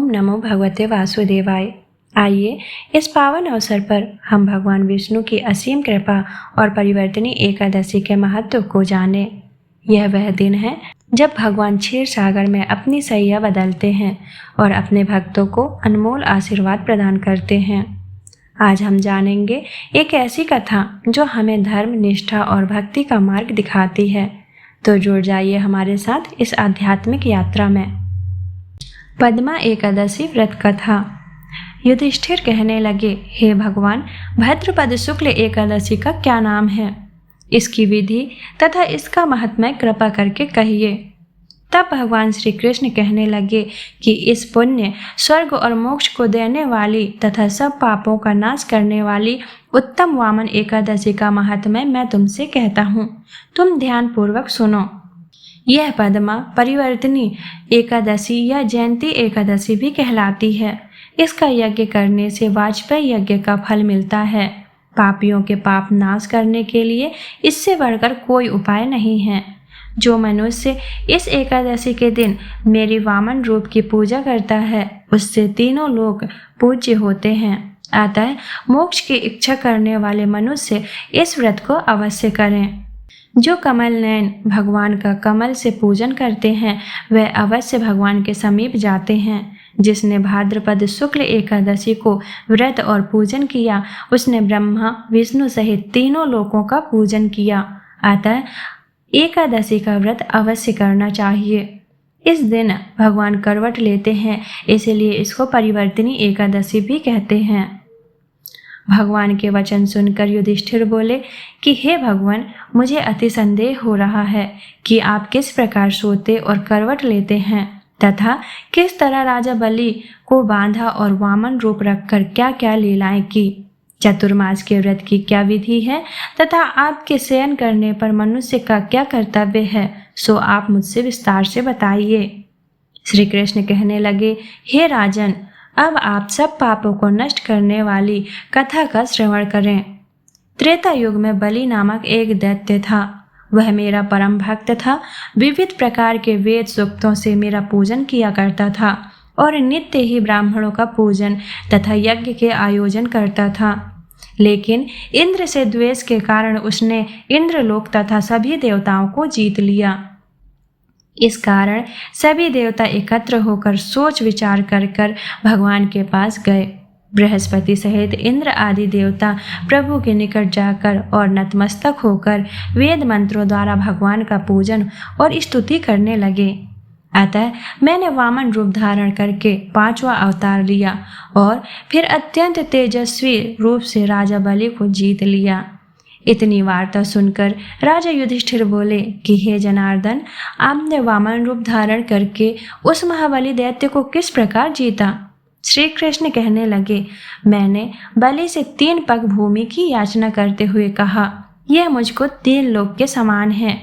ओम नमो भगवते वासुदेवाय। आइए इस पावन अवसर पर हम भगवान विष्णु की असीम कृपा और परिवर्तनी एकादशी के महत्व को जानें। यह वह दिन है जब भगवान क्षीर सागर में अपनी सैया बदलते हैं और अपने भक्तों को अनमोल आशीर्वाद प्रदान करते हैं। आज हम जानेंगे एक ऐसी कथा जो हमें धर्म, निष्ठा और भक्ति का मार्ग दिखाती है। तो जुड़ जाइए हमारे साथ इस आध्यात्मिक यात्रा में। पद्मा एकादशी व्रत कथा। युधिष्ठिर कहने लगे, हे भगवान, भाद्रपद शुक्ल एकादशी का क्या नाम है? इसकी विधि तथा इसका महात्म्य कृपा करके कहिए। तब भगवान श्री कृष्ण कहने लगे कि इस पुण्य, स्वर्ग और मोक्ष को देने वाली तथा सब पापों का नाश करने वाली उत्तम वामन एकादशी का महात्म्य मैं तुमसे कहता हूँ। तुम ध्यान पूर्वक सुनो। यह पद्मा परिवर्तनी एकादशी या जयंती एकादशी भी कहलाती है। इसका यज्ञ करने से वाजपेयी यज्ञ का फल मिलता है। पापियों के पाप नाश करने के लिए इससे बढ़कर कोई उपाय नहीं है। जो मनुष्य इस एकादशी के दिन मेरी वामन रूप की पूजा करता है, उससे तीनों लोग पूज्य होते हैं। अतः मोक्ष की इच्छा करने वाले मनुष्य इस व्रत को अवश्य करें। जो कमल नयन भगवान का कमल से पूजन करते हैं, वह अवश्य भगवान के समीप जाते हैं। जिसने भाद्रपद शुक्ल एकादशी को व्रत और पूजन किया, उसने ब्रह्मा, विष्णु सहित तीनों लोकों का पूजन किया। अतः एकादशी का व्रत अवश्य करना चाहिए। इस दिन भगवान करवट लेते हैं, इसलिए इसको परिवर्तनी एकादशी भी कहते हैं। भगवान के वचन सुनकर युधिष्ठिर बोले कि हे भगवान, मुझे अति संदेह हो रहा है कि आप किस प्रकार सोते और करवट लेते हैं तथा किस तरह राजा बलि को बांधा और वामन रूप रखकर क्या क्या लीलाएं की। चतुर्मास के व्रत की क्या विधि है तथा आपके शयन करने पर मनुष्य का क्या कर्तव्य है, सो आप मुझसे विस्तार से बताइए। श्री कृष्ण कहने लगे, हे राजन, अब आप सब पापों को नष्ट करने वाली कथा का श्रवण करें। त्रेता युग में बलि नामक एक दैत्य था। वह मेरा परम भक्त था। विविध प्रकार के वेद सूक्तों से मेरा पूजन किया करता था और नित्य ही ब्राह्मणों का पूजन तथा यज्ञ के आयोजन करता था। लेकिन इंद्र से द्वेष के कारण उसने इंद्रलोक तथा सभी देवताओं को जीत लिया। इस कारण सभी देवता एकत्र होकर सोच विचार कर भगवान के पास गए। बृहस्पति सहित इंद्र आदि देवता प्रभु के निकट जाकर और नतमस्तक होकर वेद मंत्रों द्वारा भगवान का पूजन और स्तुति करने लगे। अतः मैंने वामन रूप धारण करके 5वां अवतार लिया और फिर अत्यंत तेजस्वी रूप से राजा बलि को जीत लिया। इतनी वार्ता सुनकर राजा युधिष्ठिर बोले कि हे जनार्दन, आपने वामन रूप धारण करके उस महाबली दैत्य को किस प्रकार जीता? श्री कृष्ण कहने लगे, मैंने बलि से 3 पग भूमि की याचना करते हुए कहा, यह मुझको 3 लोक के समान है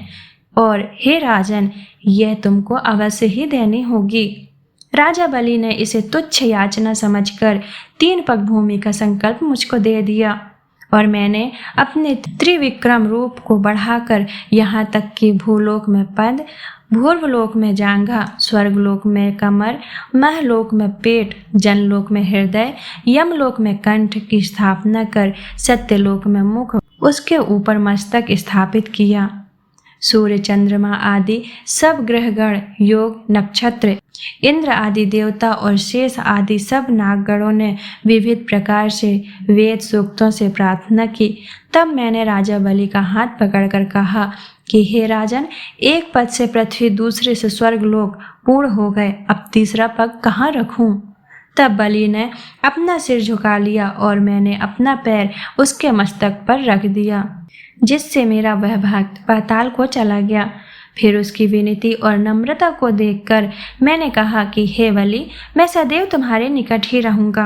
और हे राजन, यह तुमको अवश्य ही देनी होगी। राजा बलि ने इसे तुच्छ याचना समझकर 3 पग भूमि का संकल्प मुझको दे दिया और मैंने अपने त्रिविक्रम रूप को बढ़ाकर यहाँ तक कि भूलोक में पद, भूर्वलोक में जांघा, स्वर्गलोक में कमर, महलोक में पेट, जनलोक में हृदय, यमलोक में कंठ की स्थापना कर सत्यलोक में मुख, उसके ऊपर मस्तक स्थापित किया। सूर्य, चंद्रमा आदि सब ग्रहगण, योग, नक्षत्र, इंद्र आदि देवता और शेष आदि सब नागगणों ने विविध प्रकार से वेद सूक्तों से प्रार्थना की। तब मैंने राजा बलि का हाथ पकड़कर कहा कि हे राजन, एक पद से पृथ्वी, दूसरे से स्वर्गलोक पूर्ण हो गए, अब तीसरा पग कहाँ रखूं? तब बलि ने अपना सिर झुका लिया और मैंने अपना पैर उसके मस्तक पर रख दिया, जिससे मेरा वह भक्त पाताल को चला गया। फिर उसकी विनती और नम्रता को देखकर मैंने कहा कि हे बलि, मैं सदैव तुम्हारे निकट ही रहूंगा।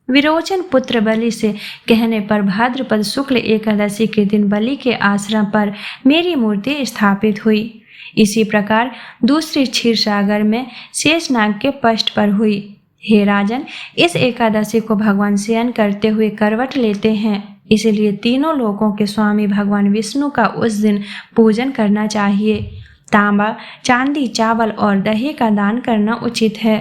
विरोचन पुत्र बलि से कहने पर भाद्रपद शुक्ल एकादशी के दिन बलि के आश्रम पर मेरी मूर्ति स्थापित हुई। इसी प्रकार दूसरी क्षीर सागर में शेषनाग के पष्ठ पर हुई। हे राजन, इस एकादशी को भगवान शयन करते हुए करवट लेते हैं, इसलिए तीनों लोकों के स्वामी भगवान विष्णु का उस दिन पूजन करना चाहिए। तांबा, चांदी, चावल और दही का दान करना उचित है।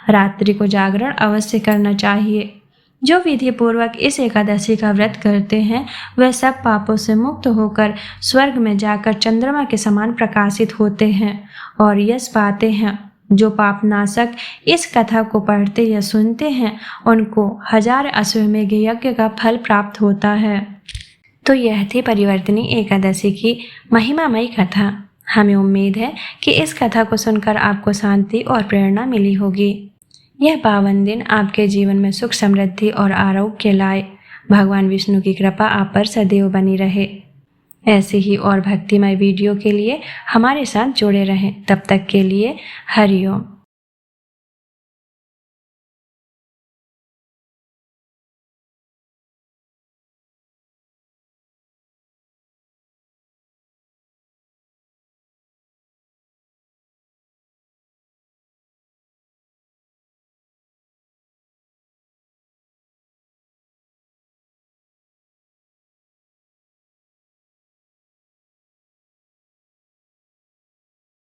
रात्रि को जागरण अवश्य करना चाहिए। जो विधि पूर्वक इस एकादशी का व्रत करते हैं वह सब पापों से मुक्त होकर स्वर्ग में जाकर चंद्रमा के समान प्रकाशित होते हैं और यश पाते हैं। जो पापनाशक इस कथा को पढ़ते या सुनते हैं उनको 1000 अश्वमेध यज्ञ का फल प्राप्त होता है। तो यह थी परिवर्तनी एकादशी की महिमामयी कथा। हमें उम्मीद है कि इस कथा को सुनकर आपको शांति और प्रेरणा मिली होगी। यह पावन दिन आपके जीवन में सुख समृद्धि और आरोग्य लाए। भगवान विष्णु की कृपा आप पर सदैव बनी रहे। ऐसे ही और भक्तिमय वीडियो के लिए हमारे साथ जुड़े रहें। तब तक के लिए हरि ओम।